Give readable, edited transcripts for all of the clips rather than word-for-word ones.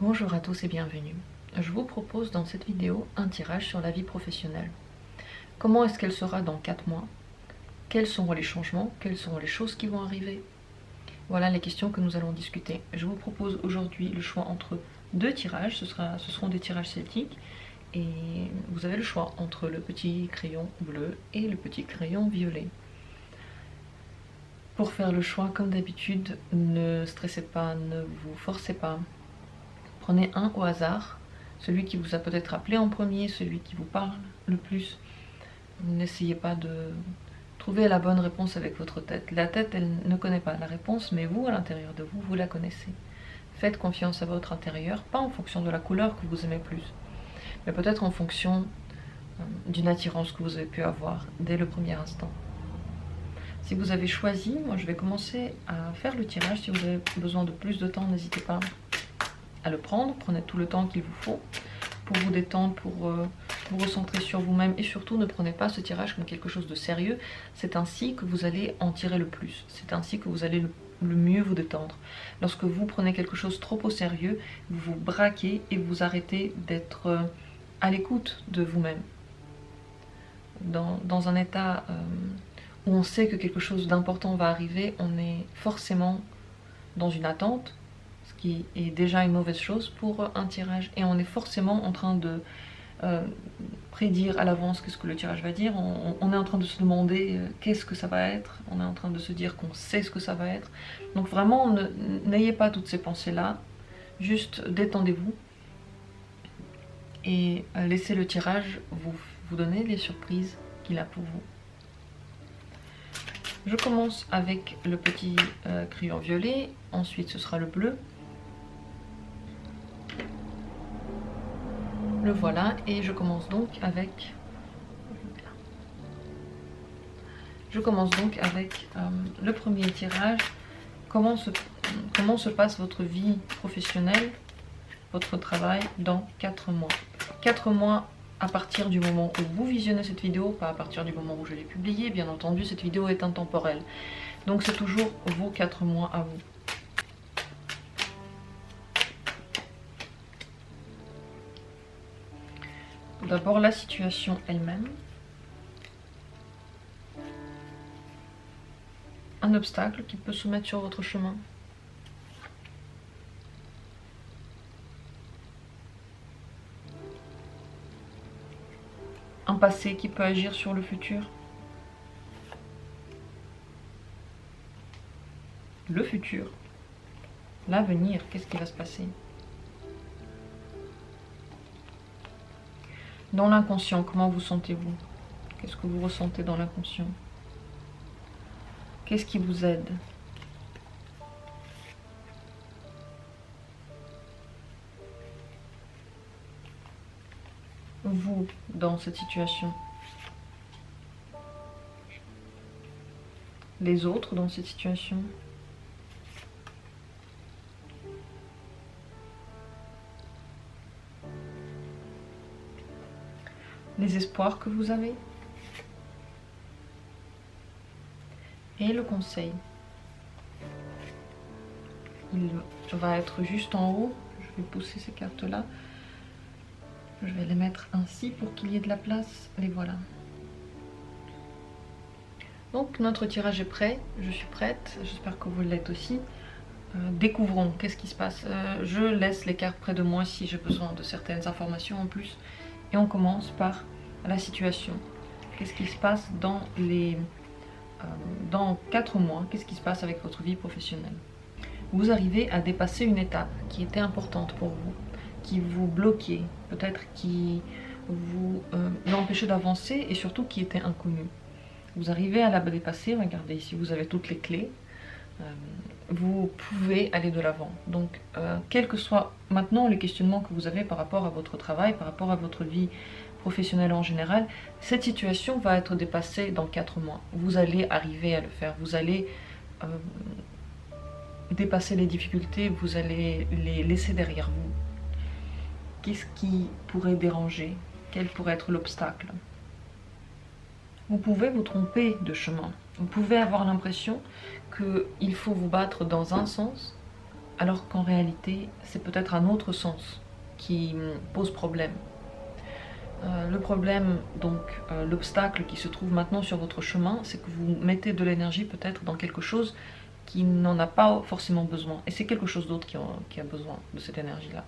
Bonjour à tous et bienvenue. Je vous propose dans cette vidéo un tirage sur la vie professionnelle. Comment est-ce qu'elle sera dans 4 mois? Quels seront les changements? Quelles seront les choses qui vont arriver? Voilà les questions que nous allons discuter. Je vous propose aujourd'hui le choix entre deux tirages. Ce seront des tirages celtiques. Et vous avez le choix entre le petit crayon bleu et le petit crayon violet. Pour faire le choix, comme d'habitude, ne stressez pas, ne vous forcez pas. Prenez un au hasard, celui qui vous a peut-être appelé en premier, celui qui vous parle le plus. N'essayez pas de trouver la bonne réponse avec votre tête. La tête, elle ne connaît pas la réponse, mais vous, à l'intérieur de vous, vous la connaissez. Faites confiance à votre intérieur, pas en fonction de la couleur que vous aimez plus, mais peut-être en fonction d'une attirance que vous avez pu avoir dès le premier instant. Si vous avez choisi, moi je vais commencer à faire le tirage. Si vous avez besoin de plus de temps, n'hésitez pas à le prendre. Prenez tout le temps qu'il vous faut pour vous détendre, pour vous recentrer sur vous-même, et surtout ne prenez pas ce tirage comme quelque chose de sérieux. C'est ainsi que vous allez en tirer le plus, c'est ainsi que vous allez le mieux vous détendre. Lorsque vous prenez quelque chose trop au sérieux, vous vous braquez et vous arrêtez d'être à l'écoute de vous-même. Dans un état où on sait que quelque chose d'important va arriver, on est forcément dans une attente, ce qui est déjà une mauvaise chose pour un tirage, et on est forcément en train de prédire à l'avance qu'est-ce que le tirage va dire. On est en train de se demander qu'est-ce que ça va être, on est en train de se dire qu'on sait ce que ça va être. Donc vraiment, n'ayez pas toutes ces pensées-là, juste détendez-vous et laissez le tirage vous donner les surprises qu'il a pour vous. Je commence avec le petit crayon violet, ensuite ce sera le bleu. Le voilà, et je commence donc avec le premier tirage. Comment se passe votre vie professionnelle, votre travail dans 4 mois. 4 mois à partir du moment où vous visionnez cette vidéo, pas à partir du moment où je l'ai publiée. Bien entendu, cette vidéo est intemporelle. Donc c'est toujours vos 4 mois à vous. D'abord la situation elle-même. Un obstacle qui peut se mettre sur votre chemin. Un passé qui peut agir sur le futur. Le futur. L'avenir, qu'est-ce qui va se passer? Dans l'inconscient, comment vous sentez-vous? Qu'est-ce que vous ressentez dans l'inconscient? Qu'est-ce qui vous aide? Vous, dans cette situation. Les autres dans cette situation. Les espoirs que vous avez. Et le conseil. Il va être juste en haut. Je vais pousser ces cartes-là. Je vais les mettre ainsi pour qu'il y ait de la place. Les voilà. Donc notre tirage est prêt. Je suis prête. J'espère que vous l'êtes aussi. Découvrons. Qu'est-ce qui se passe? Je laisse les cartes près de moi si j'ai besoin de certaines informations en plus. Et on commence par la situation. Qu'est-ce qui se passe dans 4 mois? Qu'est-ce qui se passe avec votre vie professionnelle? Vous arrivez à dépasser une étape qui était importante pour vous, qui vous bloquait, peut-être qui vous empêchait d'avancer, et surtout qui était inconnue. Vous arrivez à la dépasser. Regardez ici, vous avez toutes les clés. Vous pouvez aller de l'avant. Donc, quels que soient maintenant les questionnements que vous avez par rapport à votre travail, par rapport à votre vie professionnelle en général, cette situation va être dépassée dans 4 mois. Vous allez arriver à le faire. Vous allez dépasser les difficultés, vous allez les laisser derrière vous. Qu'est-ce qui pourrait déranger? Quel pourrait être l'obstacle? Vous pouvez vous tromper de chemin. Vous pouvez avoir l'impression qu'il faut vous battre dans un sens, alors qu'en réalité, c'est peut-être un autre sens qui pose problème. Le problème, donc l'obstacle qui se trouve maintenant sur votre chemin, c'est que vous mettez de l'énergie peut-être dans quelque chose qui n'en a pas forcément besoin. Et c'est quelque chose d'autre qui a besoin de cette énergie-là.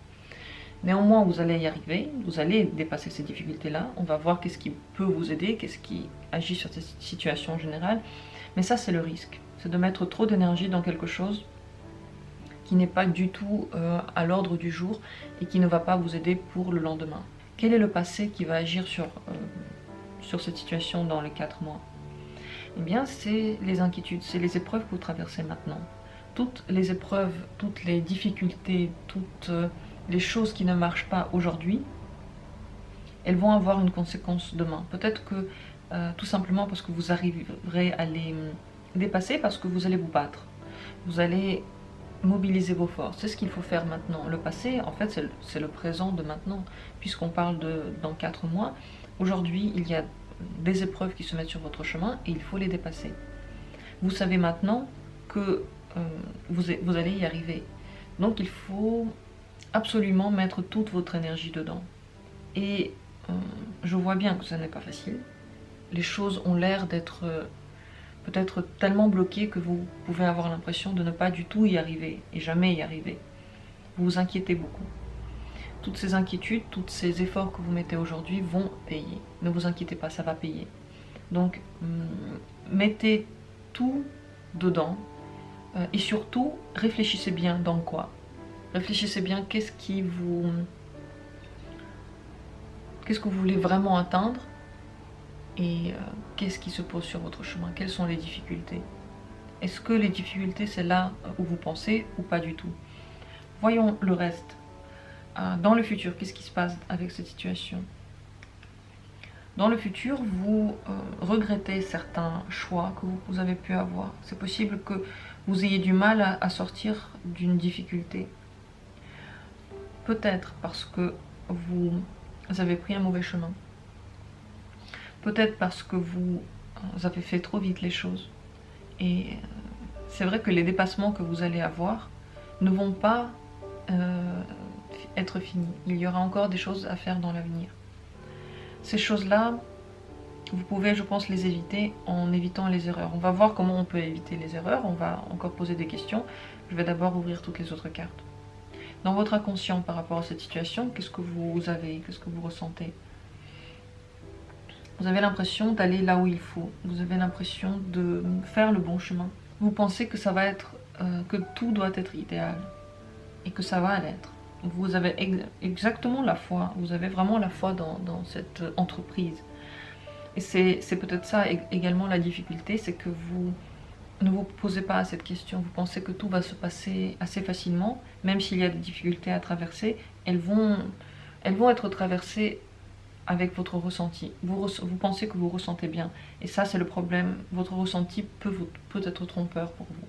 Néanmoins, vous allez y arriver, vous allez dépasser ces difficultés-là. On va voir qu'est-ce qui peut vous aider, qu'est-ce qui agit sur cette situation en général. Mais ça, c'est le risque. C'est de mettre trop d'énergie dans quelque chose qui n'est pas du tout à l'ordre du jour et qui ne va pas vous aider pour le lendemain. Quel est le passé qui va agir sur cette situation dans les 4 mois? Eh bien, c'est les inquiétudes, c'est les épreuves que vous traversez maintenant. Toutes les épreuves, toutes les difficultés, toutes les choses qui ne marchent pas aujourd'hui, elles vont avoir une conséquence demain. Peut-être que tout simplement parce que vous arriverez à les dépasser, parce que vous allez vous battre. Vous allez mobiliser vos forces. C'est ce qu'il faut faire maintenant. Le passé, en fait, c'est le présent de maintenant. Puisqu'on parle de dans 4 mois, aujourd'hui, il y a des épreuves qui se mettent sur votre chemin et il faut les dépasser. Vous savez maintenant que vous allez y arriver. Donc il faut absolument mettre toute votre énergie dedans. Et je vois bien que ça n'est pas facile. Les choses ont l'air d'être peut-être tellement bloquées que vous pouvez avoir l'impression de ne pas du tout y arriver et jamais y arriver. Vous vous inquiétez beaucoup. Toutes ces inquiétudes, tous ces efforts que vous mettez aujourd'hui vont payer. Ne vous inquiétez pas, ça va payer. Donc, mettez tout dedans et surtout, réfléchissez bien dans quoi. Réfléchissez bien qu'est-ce que vous voulez vraiment atteindre et qu'est-ce qui se pose sur votre chemin. Quelles sont les difficultés? Est-ce que les difficultés, c'est là où vous pensez ou pas du tout? Voyons le reste. Dans le futur, qu'est-ce qui se passe avec cette situation? Dans le futur, vous regrettez certains choix que vous avez pu avoir. C'est possible que vous ayez du mal à sortir d'une difficulté. Peut-être parce que vous avez pris un mauvais chemin. Peut-être parce que vous avez fait trop vite les choses. Et c'est vrai que les dépassements que vous allez avoir ne vont pas être finis. Il y aura encore des choses à faire dans l'avenir. Ces choses-là, vous pouvez, je pense, les éviter en évitant les erreurs. On va voir comment on peut éviter les erreurs. On va encore poser des questions. Je vais d'abord ouvrir toutes les autres cartes. Dans votre inconscient par rapport à cette situation, qu'est-ce que vous avez? Qu'est-ce que vous ressentez? Vous avez l'impression d'aller là où il faut. Vous avez l'impression de faire le bon chemin. Vous pensez que ça va être, que tout doit être idéal et que ça va l'être. Vous avez exactement la foi. Vous avez vraiment la foi dans cette entreprise. Et c'est peut-être ça également la difficulté, c'est que vous ne vous posez pas cette question. Vous pensez que tout va se passer assez facilement, même s'il y a des difficultés à traverser, elles vont être traversées avec votre ressenti. Vous pensez que vous ressentez bien. Et ça, c'est le problème. Votre ressenti peut être trompeur pour vous.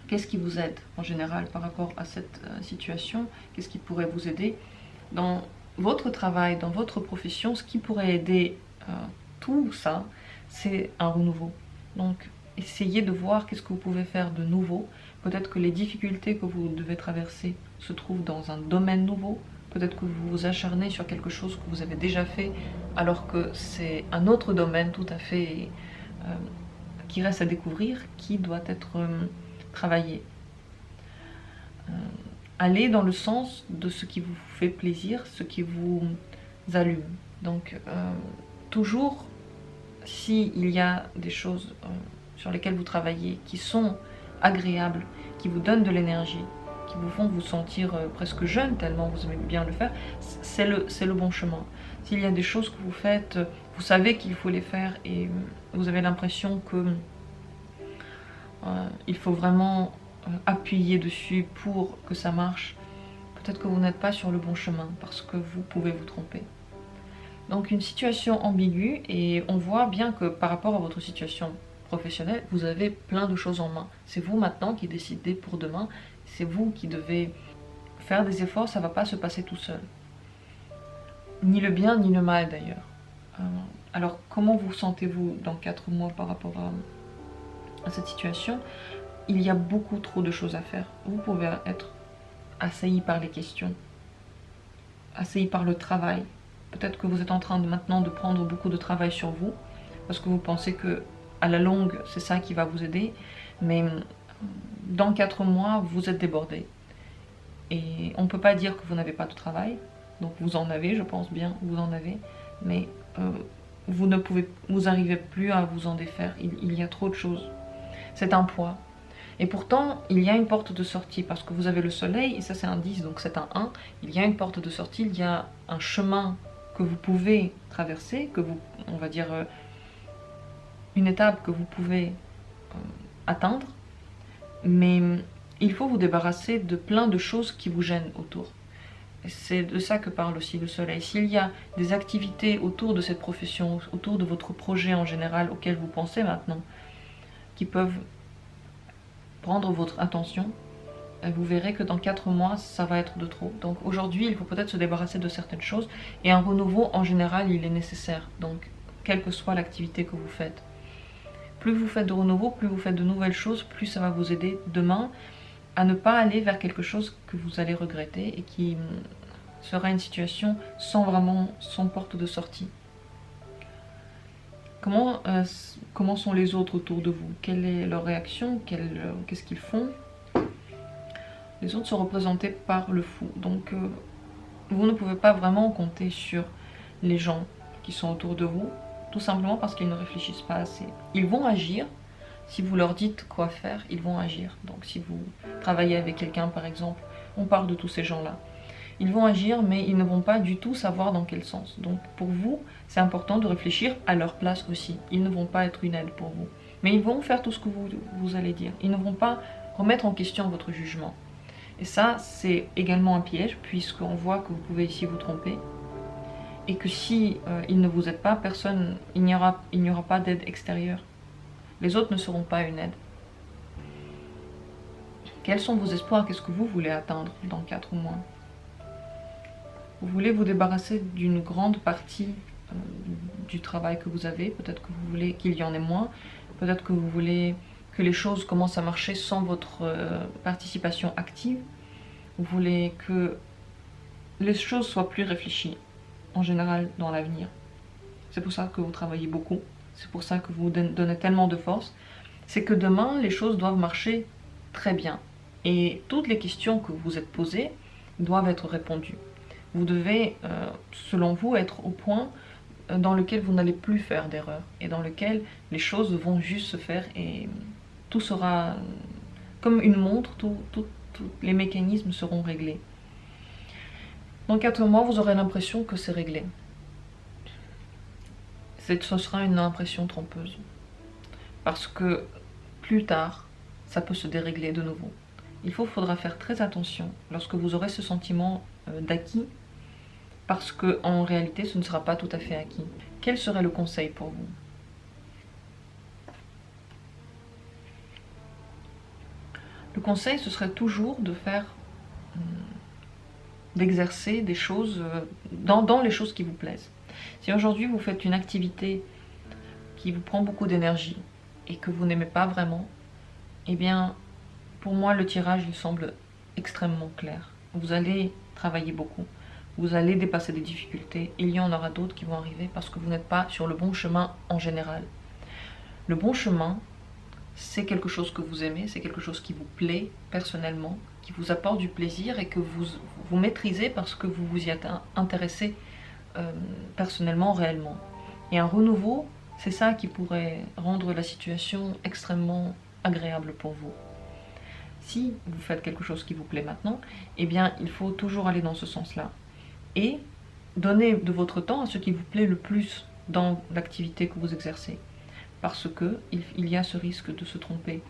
Qu'est-ce qui vous aide en général par rapport à cette situation? Qu'est-ce qui pourrait vous aider dans votre travail, dans votre profession? Ce qui pourrait aider tout ça, c'est un renouveau. Donc, essayez de voir qu'est-ce que vous pouvez faire de nouveau. Peut-être que les difficultés que vous devez traverser se trouvent dans un domaine nouveau. Peut-être que vous vous acharnez sur quelque chose que vous avez déjà fait, alors que c'est un autre domaine tout à fait qui reste à découvrir, qui doit être travaillé. Allez dans le sens de ce qui vous fait plaisir, ce qui vous allume. Donc, toujours, s'il y a des choses sur lesquelles vous travaillez qui sont agréables, qui vous donnent de l'énergie, qui vous font vous sentir presque jeune tellement vous aimez bien le faire, c'est le bon chemin. S'il y a des choses que vous faites, vous savez qu'il faut les faire et vous avez l'impression que il faut vraiment appuyer dessus pour que ça marche, peut-être que vous n'êtes pas sur le bon chemin parce que vous pouvez vous tromper. Donc une situation ambiguë et on voit bien que par rapport à votre situation professionnelle, vous avez plein de choses en main. C'est vous maintenant qui décidez pour demain, c'est vous qui devez faire des efforts, ça ne va pas se passer tout seul. Ni le bien ni le mal d'ailleurs. Alors comment vous sentez-vous dans 4 mois par rapport à cette situation? il y a beaucoup trop de choses à faire. Vous pouvez être assailli par les questions, assailli par le travail. Peut-être que vous êtes en train maintenant de prendre beaucoup de travail sur vous, parce que vous pensez que à la longue, c'est ça qui va vous aider, mais dans 4 mois, vous êtes débordé. Et on ne peut pas dire que vous n'avez pas de travail, donc vous en avez, je pense bien, vous en avez, mais vous n'arrivez plus à vous en défaire, il y a trop de choses. C'est un poids. Et pourtant, il y a une porte de sortie, parce que vous avez le soleil, et ça c'est un 10, donc c'est un 1, il y a une porte de sortie, il y a un chemin que vous pouvez traverser, que vous, on va dire, une étape que vous pouvez atteindre, mais il faut vous débarrasser de plein de choses qui vous gênent autour. C'est de ça que parle aussi le soleil. S'il y a des activités autour de cette profession, autour de votre projet en général auquel vous pensez maintenant, qui peuvent prendre votre attention, vous verrez que dans 4 mois, ça va être de trop. Donc aujourd'hui, il faut peut-être se débarrasser de certaines choses, et un renouveau en général, il est nécessaire. Donc, quelle que soit l'activité que vous faites. Plus vous faites de renouveau, plus vous faites de nouvelles choses, plus ça va vous aider demain à ne pas aller vers quelque chose que vous allez regretter et qui sera une situation sans porte de sortie. Comment sont les autres autour de vous? Quelle est leur réaction? Qu'est-ce qu'ils font? Les autres sont représentés par le fou. Donc vous ne pouvez pas vraiment compter sur les gens qui sont autour de vous, tout simplement parce qu'ils ne réfléchissent pas assez. Ils vont agir. Si vous leur dites quoi faire, ils vont agir. Donc si vous travaillez avec quelqu'un par exemple, on parle de tous ces gens-là. Ils vont agir, mais ils ne vont pas du tout savoir dans quel sens. Donc pour vous, c'est important de réfléchir à leur place aussi. Ils ne vont pas être une aide pour vous. Mais ils vont faire tout ce que vous allez dire. Ils ne vont pas remettre en question votre jugement. Et ça, c'est également un piège, puisqu'on voit que vous pouvez ici vous tromper. Et que si ils ne vous aident pas, il n'y aura pas d'aide extérieure. Les autres ne seront pas une aide. Quels sont vos espoirs? Qu'est-ce que vous voulez atteindre dans 4 mois? Vous voulez vous débarrasser d'une grande partie du travail que vous avez. Peut-être que vous voulez qu'il y en ait moins. Peut-être que vous voulez que les choses commencent à marcher sans votre participation active. Vous voulez que les choses soient plus réfléchies, en général, dans l'avenir. C'est pour ça que vous travaillez beaucoup. C'est pour ça que vous donnez tellement de force. C'est que demain, les choses doivent marcher très bien. Et toutes les questions que vous vous êtes posées doivent être répondues. Vous devez, selon vous, être au point dans lequel vous n'allez plus faire d'erreurs. Et dans lequel les choses vont juste se faire et tout sera comme une montre, tous les mécanismes seront réglés. Dans 4 mois, vous aurez l'impression que c'est réglé. Ce sera une impression trompeuse. Parce que plus tard, ça peut se dérégler de nouveau. Il faudra faire très attention lorsque vous aurez ce sentiment d'acquis, parce qu'en réalité, ce ne sera pas tout à fait acquis. Quel serait le conseil pour vous? Le conseil, ce serait toujours de faire, d'exercer des choses, dans les choses qui vous plaisent. Si aujourd'hui vous faites une activité qui vous prend beaucoup d'énergie et que vous n'aimez pas vraiment, eh bien, pour moi, le tirage, il semble extrêmement clair. Vous allez travailler beaucoup, vous allez dépasser des difficultés, et il y en aura d'autres qui vont arriver parce que vous n'êtes pas sur le bon chemin en général. Le bon chemin, c'est quelque chose que vous aimez, c'est quelque chose qui vous plaît personnellement, qui vous apporte du plaisir et que vous maîtrisez parce que vous vous y êtes intéressé personnellement, réellement. Et un renouveau, c'est ça qui pourrait rendre la situation extrêmement agréable pour vous. Si vous faites quelque chose qui vous plaît maintenant, eh bien, il faut toujours aller dans ce sens-là. Et donner de votre temps à ce qui vous plaît le plus dans l'activité que vous exercez. Parce qu'il y a ce risque de se tromper.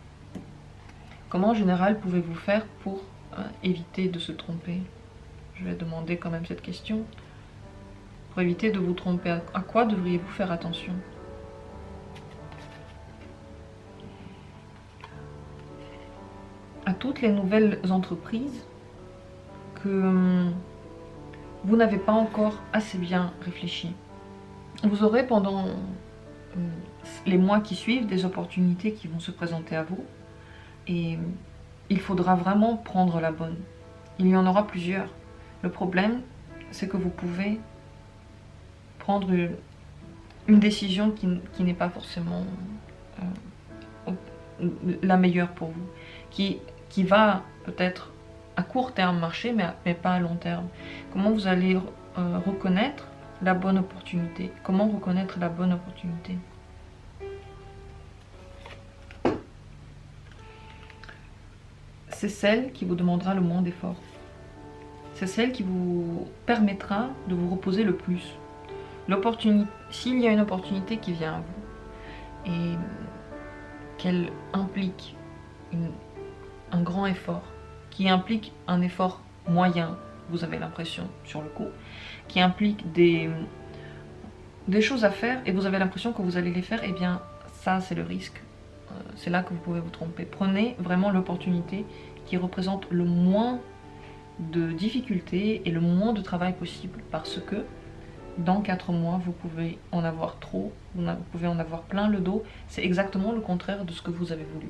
Comment en général pouvez-vous faire pour éviter de se tromper? Je vais demander quand même cette question. Pour éviter de vous tromper, à quoi devriez-vous faire attention? À toutes les nouvelles entreprises que vous n'avez pas encore assez bien réfléchi. Vous aurez pendant les mois qui suivent des opportunités qui vont se présenter à vous, et il faudra vraiment prendre la bonne. Il y en aura plusieurs. Le problème, c'est que vous pouvez prendre une décision qui n'est pas forcément la meilleure pour vous, qui va peut-être à court terme marcher, mais pas à long terme. Comment vous allez reconnaître la bonne opportunité? Comment reconnaître la bonne opportunité? C'est celle qui vous demandera le moins d'efforts. C'est celle qui vous permettra de vous reposer le plus. S'il y a une opportunité qui vient à vous et qu'elle implique un grand effort, qui implique un effort moyen, vous avez l'impression sur le coup, qui implique des choses à faire et vous avez l'impression que vous allez les faire, et bien ça c'est le risque. C'est là que vous pouvez vous tromper. Prenez vraiment l'opportunité qui représente le moins de difficultés et le moins de travail possible, parce que dans 4 mois, vous pouvez en avoir trop, vous pouvez en avoir plein le dos. C'est exactement le contraire de ce que vous avez voulu.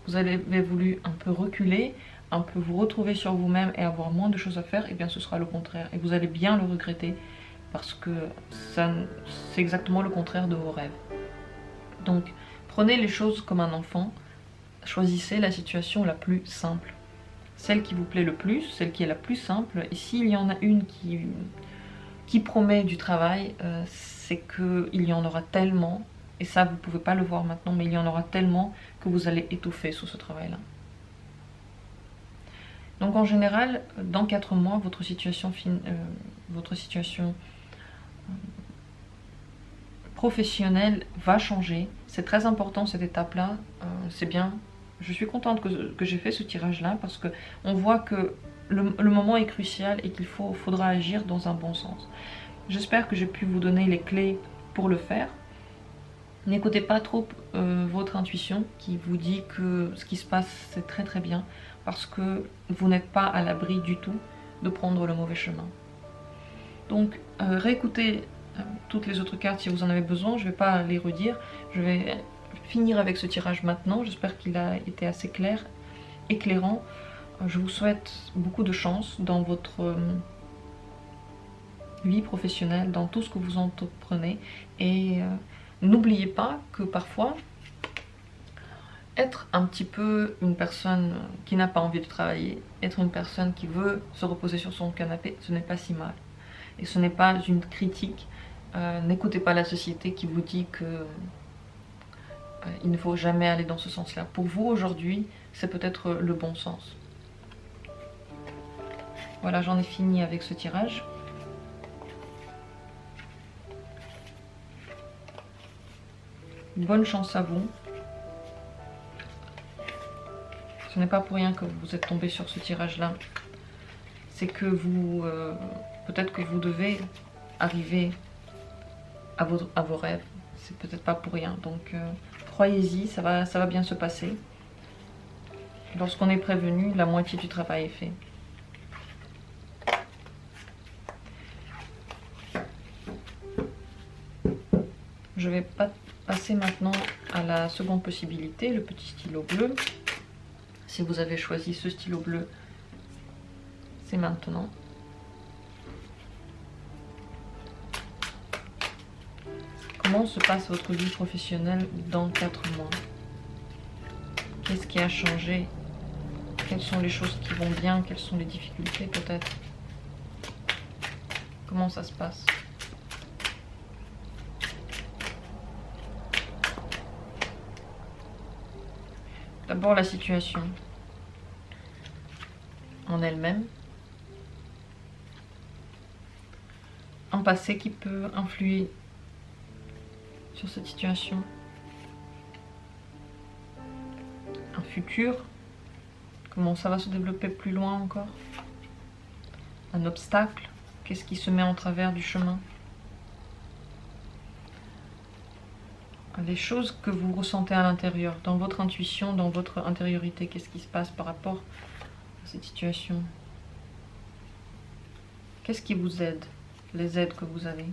Vous avez voulu un peu reculer, un peu vous retrouver sur vous-même et avoir moins de choses à faire, et bien ce sera le contraire. Et vous allez bien le regretter, parce que c'est exactement le contraire de vos rêves. Donc, prenez les choses comme un enfant, choisissez la situation la plus simple. Celle qui vous plaît le plus, celle qui est la plus simple, et s'il y en a une qui promet du travail, c'est qu'il y en aura tellement, et ça vous ne pouvez pas le voir maintenant, mais il y en aura tellement que vous allez étouffer sous ce travail-là. Donc en général, dans 4 mois, votre situation professionnelle va changer. C'est très important cette étape-là, c'est bien. Je suis contente que j'ai fait ce tirage-là, parce qu'on voit que le moment est crucial et qu'il faudra agir dans un bon sens. J'espère que j'ai pu vous donner les clés pour le faire. N'écoutez pas trop votre intuition qui vous dit que ce qui se passe c'est très très bien, parce que vous n'êtes pas à l'abri du tout de prendre le mauvais chemin. Donc réécoutez toutes les autres cartes si vous en avez besoin, je ne vais pas les redire, je vais finir avec ce tirage maintenant. J'espère qu'il a été assez clair, éclairant. Je vous souhaite beaucoup de chance dans votre vie professionnelle, dans tout ce que vous entreprenez, et n'oubliez pas que parfois être un petit peu une personne qui n'a pas envie de travailler, être une personne qui veut se reposer sur son canapé, ce n'est pas si mal. Et ce n'est pas une critique. N'écoutez pas la société qui vous dit que il ne faut jamais aller dans ce sens-là. Pour vous aujourd'hui, c'est peut-être le bon sens. Voilà, j'en ai fini avec ce tirage. Bonne chance à vous. Ce n'est pas pour rien que vous êtes tombé sur ce tirage-là. C'est que vous... peut-être que vous devez arriver à vos rêves. C'est peut-être pas pour rien. Donc, croyez-y, ça va bien se passer. Lorsqu'on est prévenu, la moitié du travail est fait. Je vais passer maintenant à la seconde possibilité, le petit stylo bleu. Si vous avez choisi ce stylo bleu, c'est maintenant. Comment se passe votre vie professionnelle dans 4 mois? Qu'est-ce qui a changé? Quelles sont les choses qui vont bien? Quelles sont les difficultés peut-être? Comment ça se passe? D'abord la situation en elle-même. Un passé qui peut influer sur cette situation. Un futur. Comment ça va se développer plus loin encore? Un obstacle. Qu'est-ce qui se met en travers du chemin? Les choses que vous ressentez à l'intérieur, dans votre intuition, dans votre intériorité, qu'est-ce qui se passe par rapport à cette situation? Qu'est-ce qui vous aide? Les aides que vous avez?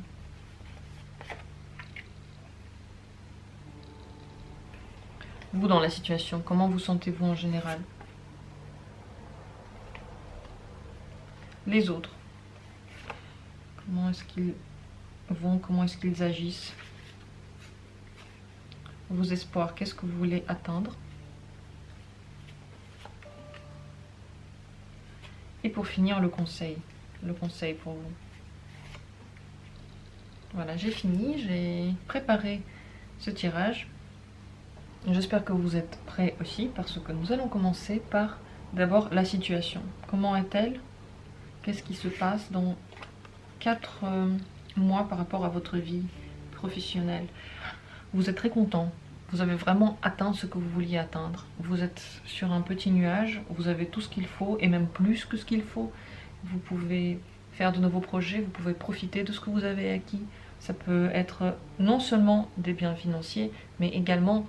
Vous, dans la situation, comment vous sentez-vous en général? Les autres, comment est-ce qu'ils vont, comment est-ce qu'ils agissent? Vos espoirs, qu'est-ce que vous voulez atteindre? Et pour finir, le conseil pour vous. Voilà, j'ai fini, j'ai préparé ce tirage. J'espère que vous êtes prêts aussi, parce que nous allons commencer par d'abord la situation. Comment est-elle? Qu'est-ce qui se passe dans 4 mois par rapport à votre vie professionnelle? Vous êtes très content, vous avez vraiment atteint ce que vous vouliez atteindre. Vous êtes sur un petit nuage, vous avez tout ce qu'il faut, et même plus que ce qu'il faut. Vous pouvez faire de nouveaux projets, vous pouvez profiter de ce que vous avez acquis. Ça peut être non seulement des biens financiers, mais également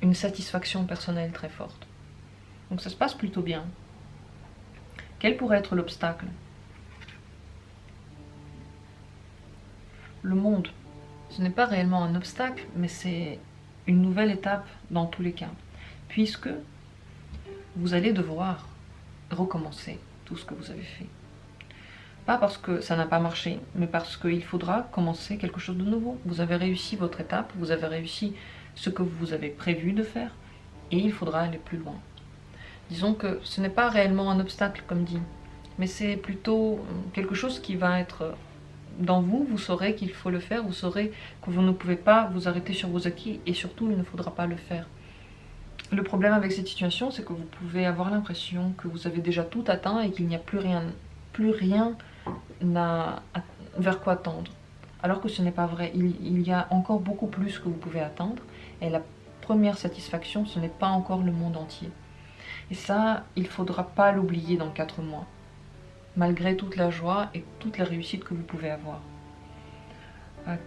une satisfaction personnelle très forte. Donc ça se passe plutôt bien. Quel pourrait être l'obstacle? Le monde. Ce n'est pas réellement un obstacle, mais c'est une nouvelle étape dans tous les cas. Puisque vous allez devoir recommencer tout ce que vous avez fait. Pas parce que ça n'a pas marché, mais parce qu'il faudra commencer quelque chose de nouveau. Vous avez réussi votre étape, vous avez réussi ce que vous avez prévu de faire, et il faudra aller plus loin. Disons que ce n'est pas réellement un obstacle, comme dit, mais c'est plutôt quelque chose qui va être dans vous. Vous saurez qu'il faut le faire, vous saurez que vous ne pouvez pas vous arrêter sur vos acquis, et surtout, il ne faudra pas le faire. Le problème avec cette situation, c'est que vous pouvez avoir l'impression que vous avez déjà tout atteint et qu'il n'y a plus rien vers quoi tendre. Alors que ce n'est pas vrai, il y a encore beaucoup plus que vous pouvez atteindre, et la première satisfaction, ce n'est pas encore le monde entier. Et ça, il ne faudra pas l'oublier dans 4 mois, malgré toute la joie et toute la réussite que vous pouvez avoir.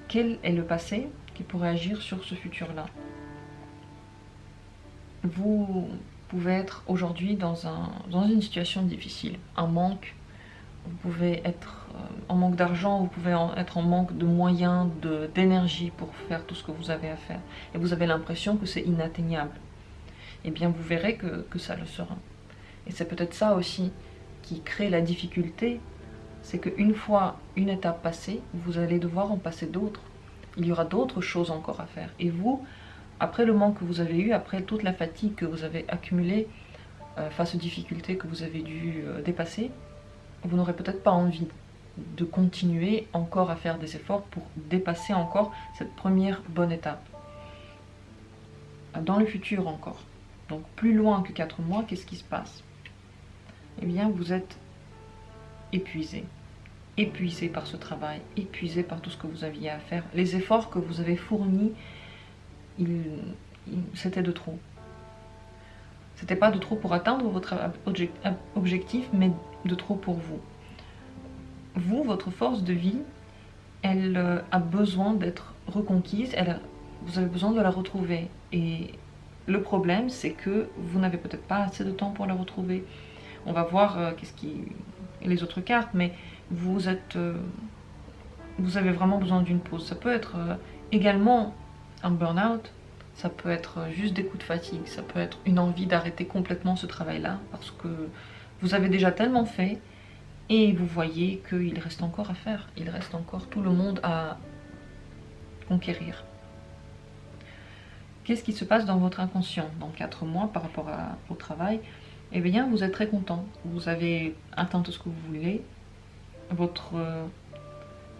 Quel est le passé qui pourrait agir sur ce futur-là? Vous pouvez être aujourd'hui dans une situation difficile, un manque. Vous pouvez être en manque d'argent, vous pouvez être en manque de moyens, d'énergie pour faire tout ce que vous avez à faire. Et vous avez l'impression que c'est inatteignable. Eh bien, vous verrez que ça le sera. Et c'est peut-être ça aussi qui crée la difficulté, c'est qu'une fois une étape passée, vous allez devoir en passer d'autres. Il y aura d'autres choses encore à faire. Et vous, après le manque que vous avez eu, après toute la fatigue que vous avez accumulée face aux difficultés que vous avez dû dépasser, vous n'aurez peut-être pas envie de continuer encore à faire des efforts pour dépasser encore cette première bonne étape. Dans le futur encore, donc plus loin que 4 mois, qu'est-ce qui se passe? Eh bien, vous êtes épuisé. Épuisé par ce travail, épuisé par tout ce que vous aviez à faire. Les efforts que vous avez fournis, c'était de trop. C'était pas de trop pour atteindre votre objectif, mais de trop pour vous. Vous, votre force de vie, elle a besoin d'être reconquise, vous avez besoin de la retrouver. Et le problème, c'est que vous n'avez peut-être pas assez de temps pour la retrouver. On va voir les autres cartes, mais vous avez vraiment besoin d'une pause. Ça peut être également un burn-out, ça peut être juste des coups de fatigue, ça peut être une envie d'arrêter complètement ce travail-là, parce que vous avez déjà tellement fait, et vous voyez qu'il reste encore à faire, il reste encore tout le monde à conquérir. Qu'est-ce qui se passe dans votre inconscient dans 4 mois par rapport au travail? Eh bien, vous êtes très content, vous avez atteint tout ce que vous voulez, votre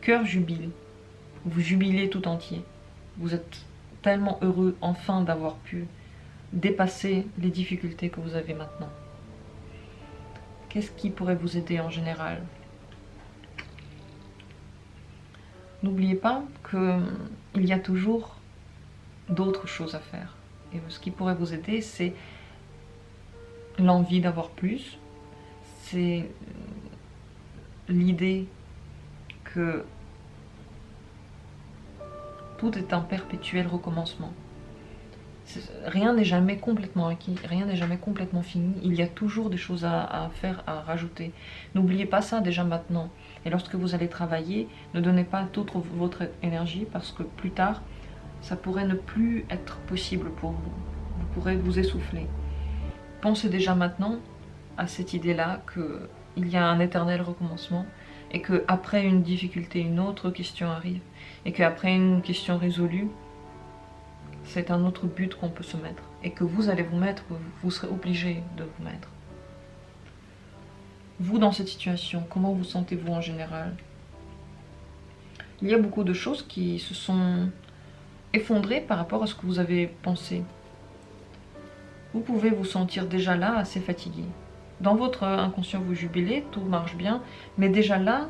cœur jubile, vous jubilez tout entier, vous êtes tellement heureux enfin d'avoir pu dépasser les difficultés que vous avez maintenant. Qu'est-ce qui pourrait vous aider en général? N'oubliez pas qu'il y a toujours d'autres choses à faire. Et ce qui pourrait vous aider, c'est l'envie d'avoir plus, c'est l'idée que tout est un perpétuel recommencement. Rien n'est jamais complètement acquis, rien n'est jamais complètement fini. Il y a toujours des choses à faire, à rajouter. N'oubliez pas ça déjà maintenant. Et lorsque vous allez travailler, ne donnez pas toute votre énergie, parce que plus tard, ça pourrait ne plus être possible pour vous. Vous pourrez vous essouffler. Pensez déjà maintenant à cette idée-là qu'il y a un éternel recommencement et qu'après une difficulté, une autre question arrive et qu'après une question résolue, c'est un autre but qu'on peut se mettre et que vous allez vous mettre, vous serez obligé de vous mettre. Vous, dans cette situation, comment vous sentez-vous en général? Il y a beaucoup de choses qui se sont effondrées par rapport à ce que vous avez pensé. Vous pouvez vous sentir déjà là assez fatigué. Dans votre inconscient, vous jubilez, tout marche bien, mais déjà là,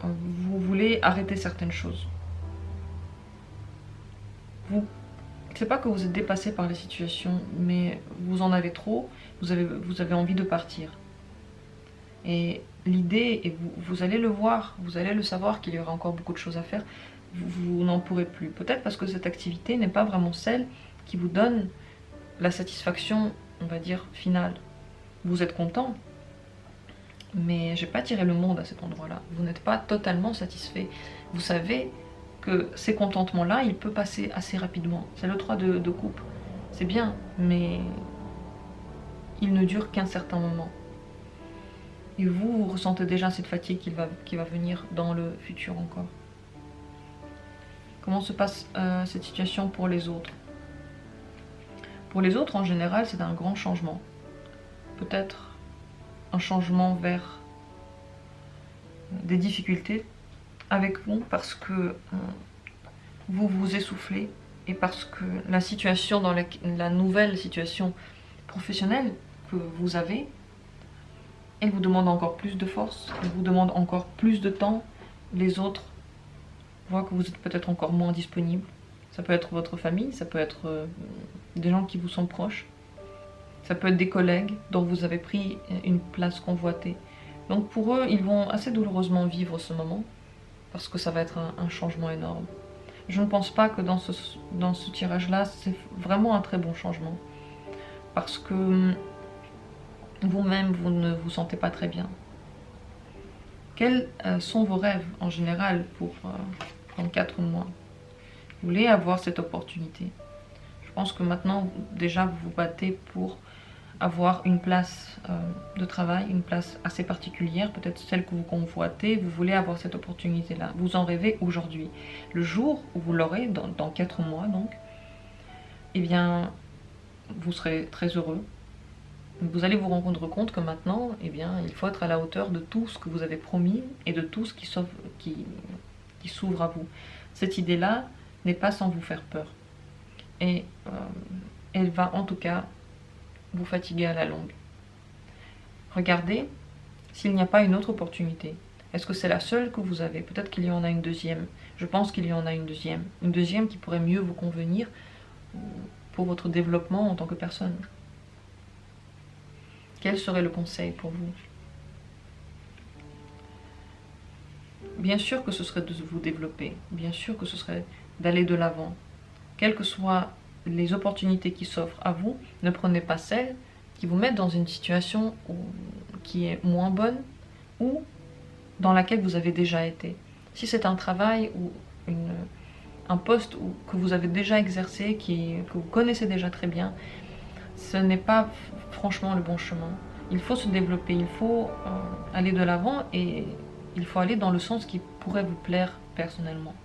vous voulez arrêter certaines choses. C'est pas que vous êtes dépassé par la situation, mais vous en avez trop, vous avez envie de partir. Et l'idée, et vous allez le voir, vous allez le savoir qu'il y aura encore beaucoup de choses à faire, vous n'en pourrez plus. Peut-être parce que cette activité n'est pas vraiment celle qui vous donne la satisfaction, on va dire, finale. Vous êtes content, mais j'ai pas tiré le monde à cet endroit-là. Vous n'êtes pas totalement satisfait. Vous savez que ces contentements-là, il peut passer assez rapidement. C'est le 3 de coupe. C'est bien, mais il ne dure qu'un certain moment. Et vous ressentez déjà cette fatigue qui va venir dans le futur encore. Comment se passe cette situation pour les autres? Pour les autres, en général, c'est un grand changement. Peut-être un changement vers des difficultés avec vous parce que vous vous essoufflez et parce que la situation, la nouvelle situation professionnelle que vous avez, elle vous demande encore plus de force, elle vous demande encore plus de temps. Les autres voient que vous êtes peut-être encore moins disponible. Ça peut être votre famille, ça peut être des gens qui vous sont proches. Ça peut être des collègues dont vous avez pris une place convoitée. Donc pour eux, ils vont assez douloureusement vivre ce moment parce que ça va être un changement énorme. Je ne pense pas que dans ce tirage-là, c'est vraiment un très bon changement. Parce que vous-même, vous ne vous sentez pas très bien. Quels sont vos rêves en général pour 4 mois? Vous voulez avoir cette opportunité. Je pense que maintenant, déjà, vous vous battez pour avoir une place de travail, une place assez particulière, peut-être celle que vous convoitez. Vous voulez avoir cette opportunité-là. Vous en rêvez aujourd'hui. Le jour où vous l'aurez, dans 4 mois donc, eh bien, vous serez très heureux. Vous allez vous rendre compte que maintenant, eh bien, il faut être à la hauteur de tout ce que vous avez promis et de tout ce qui s'ouvre à vous. Cette idée-là n'est pas sans vous faire peur. Et elle va en tout cas vous fatiguer à la longue. Regardez s'il n'y a pas une autre opportunité. Est-ce que c'est la seule que vous avez? Peut-être qu'il y en a une deuxième. Je pense qu'il y en a une deuxième. Une deuxième qui pourrait mieux vous convenir pour votre développement en tant que personne. Quel serait le conseil pour vous? Bien sûr que ce serait de vous développer. Bien sûr que ce serait d'aller de l'avant. Quelles que soient les opportunités qui s'offrent à vous, ne prenez pas celles qui vous mettent dans une situation qui est moins bonne ou dans laquelle vous avez déjà été. Si c'est un travail ou un poste que vous avez déjà exercé, que vous connaissez déjà très bien, ce n'est pas franchement le bon chemin. Il faut se développer, il faut aller de l'avant et il faut aller dans le sens qui pourrait vous plaire personnellement.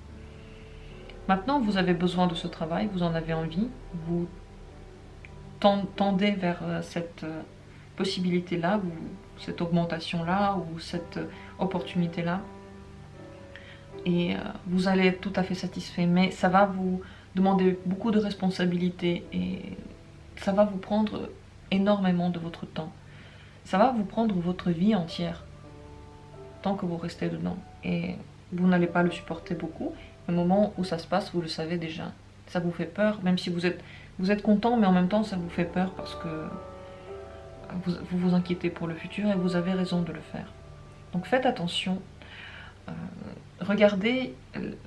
Maintenant, vous avez besoin de ce travail, vous en avez envie, vous tendez vers cette possibilité-là, cette augmentation-là, ou cette opportunité-là. Et vous allez être tout à fait satisfait, mais ça va vous demander beaucoup de responsabilités et ça va vous prendre énormément de votre temps. Ça va vous prendre votre vie entière, tant que vous restez dedans. Et vous n'allez pas le supporter beaucoup. Le moment où ça se passe, vous le savez déjà. Ça vous fait peur, même si vous êtes content, mais en même temps, ça vous fait peur parce que vous vous inquiétez pour le futur et vous avez raison de le faire. Donc faites attention. Regardez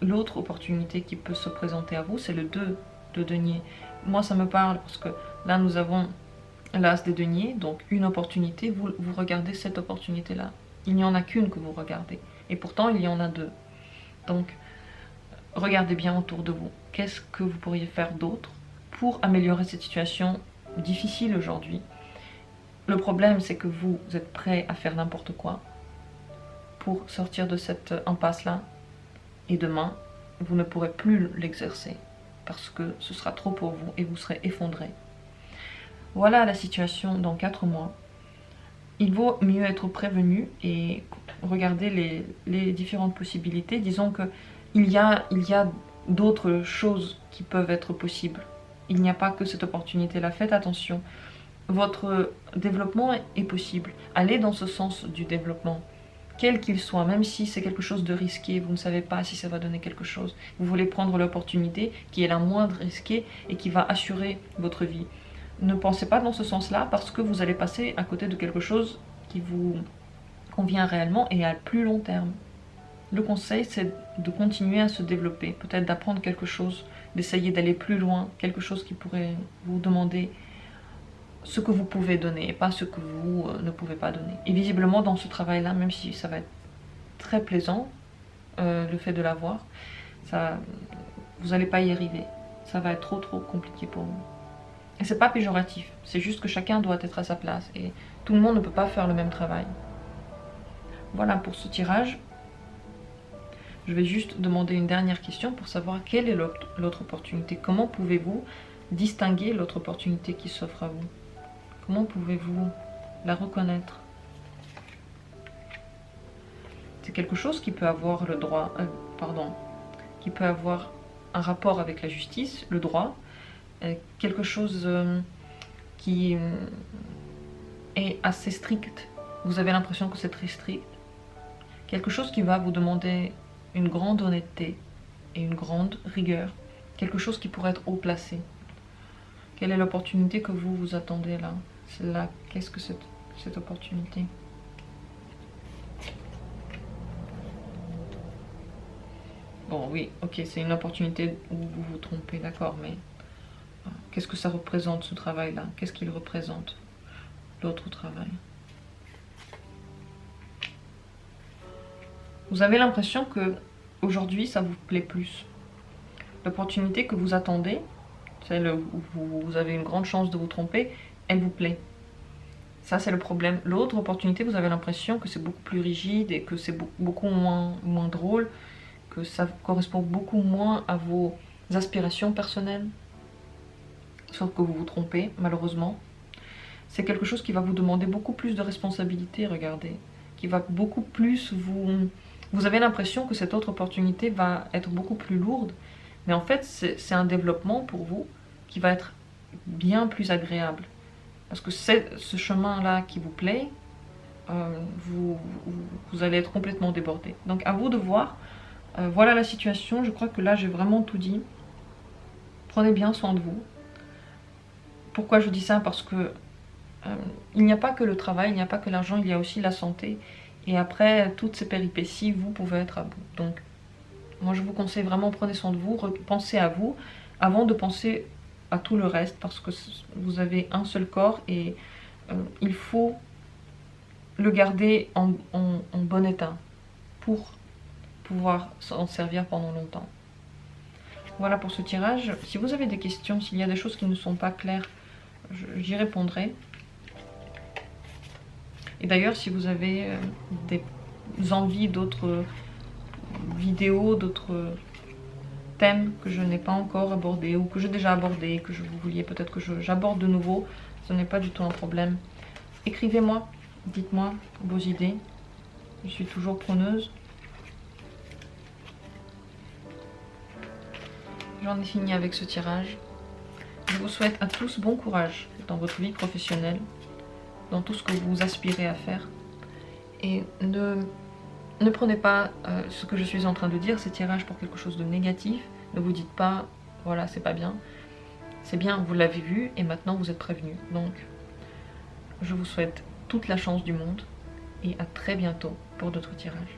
l'autre opportunité qui peut se présenter à vous, c'est le 2 de denier. Moi, ça me parle parce que là, nous avons l'as des deniers, donc une opportunité, vous regardez cette opportunité-là. Il n'y en a qu'une que vous regardez, et pourtant, il y en a 2. Donc, regardez bien autour de vous. qu'est-ce que vous pourriez faire d'autre pour améliorer cette situation difficile aujourd'hui. Le problème, c'est que vous êtes prêt à faire n'importe quoi pour sortir de cette impasse-là, et demain, vous ne pourrez plus l'exercer parce que ce sera trop pour vous et vous serez effondré. Voilà la situation dans 4 mois. Il vaut mieux être prévenu et regarder les différentes possibilités. Disons qu'il y a d'autres choses qui peuvent être possibles. Il n'y a pas que cette opportunité-là. Faites attention. Votre développement est possible. Allez dans ce sens du développement, quel qu'il soit, même si c'est quelque chose de risqué, vous ne savez pas si ça va donner quelque chose. Vous voulez prendre l'opportunité qui est la moindre risquée et qui va assurer votre vie. Ne pensez pas dans ce sens-là parce que vous allez passer à côté de quelque chose qui vous convient réellement et à plus long terme. Le conseil, c'est de continuer à se développer, peut-être d'apprendre quelque chose, d'essayer d'aller plus loin, quelque chose qui pourrait vous demander ce que vous pouvez donner et pas ce que vous ne pouvez pas donner. Et visiblement, dans ce travail-là, même si ça va être très plaisant, le fait de l'avoir, vous n'allez pas y arriver. Ça va être trop compliqué pour vous. Et c'est pas péjoratif, c'est juste que chacun doit être à sa place et tout le monde ne peut pas faire le même travail. Voilà pour ce tirage. Je vais juste demander une dernière question pour savoir quelle est l'autre opportunité. Comment pouvez-vous distinguer l'autre opportunité qui s'offre à vous? Comment pouvez-vous la reconnaître? C'est quelque chose qui peut avoir qui peut avoir un rapport avec la justice, le droit, quelque chose qui est assez strict. Vous avez l'impression que c'est très strict. Quelque chose qui va vous demander une grande honnêteté et une grande rigueur. Quelque chose qui pourrait être haut placé. Quelle est l'opportunité que vous attendez là? C'est là, qu'est-ce que c'est cette opportunité? Bon oui, ok, c'est une opportunité où vous vous trompez, d'accord, mais qu'est-ce que ça représente ce travail-là? Qu'est-ce qu'il représente, l'autre travail? Vous avez l'impression que aujourd'hui ça vous plaît plus. L'opportunité que vous attendez, celle où vous avez une grande chance de vous tromper, elle vous plaît. Ça c'est le problème. L'autre opportunité, vous avez l'impression que c'est beaucoup plus rigide et que c'est beaucoup moins drôle, que ça correspond beaucoup moins à vos aspirations personnelles. Sauf que vous vous trompez, malheureusement. C'est quelque chose qui va vous demander beaucoup plus de responsabilité, regardez. Qui va beaucoup plus Vous avez l'impression que cette autre opportunité va être beaucoup plus lourde. Mais en fait, c'est un développement pour vous qui va être bien plus agréable. Parce que c'est ce chemin-là qui vous plaît, vous allez être complètement débordé. Donc à vous de voir. Voilà la situation. Je crois que là, j'ai vraiment tout dit. Prenez bien soin de vous. Pourquoi je dis ça? Parce que il n'y a pas que le travail, il n'y a pas que l'argent, il y a aussi la santé. Et après toutes ces péripéties, vous pouvez être à bout. Donc, moi je vous conseille vraiment, prenez soin de vous, pensez à vous, avant de penser à tout le reste, parce que vous avez un seul corps et il faut le garder en bon état pour pouvoir s'en servir pendant longtemps. Voilà pour ce tirage. Si vous avez des questions, s'il y a des choses qui ne sont pas claires, j'y répondrai. Et d'ailleurs, si vous avez des envies d'autres vidéos, d'autres thèmes que je n'ai pas encore abordés ou que j'ai déjà abordés, que vous vouliez peut-être que j'aborde de nouveau, ce n'est pas du tout un problème. Écrivez-moi, dites-moi vos idées. Je suis toujours preneuse. J'en ai fini avec ce tirage. Je vous souhaite à tous bon courage dans votre vie professionnelle, dans tout ce que vous aspirez à faire. Et ne prenez pas ce que je suis en train de dire, ces tirages, pour quelque chose de négatif. Ne vous dites pas, voilà, c'est pas bien. C'est bien, vous l'avez vu et maintenant vous êtes prévenu. Donc, je vous souhaite toute la chance du monde et à très bientôt pour d'autres tirages.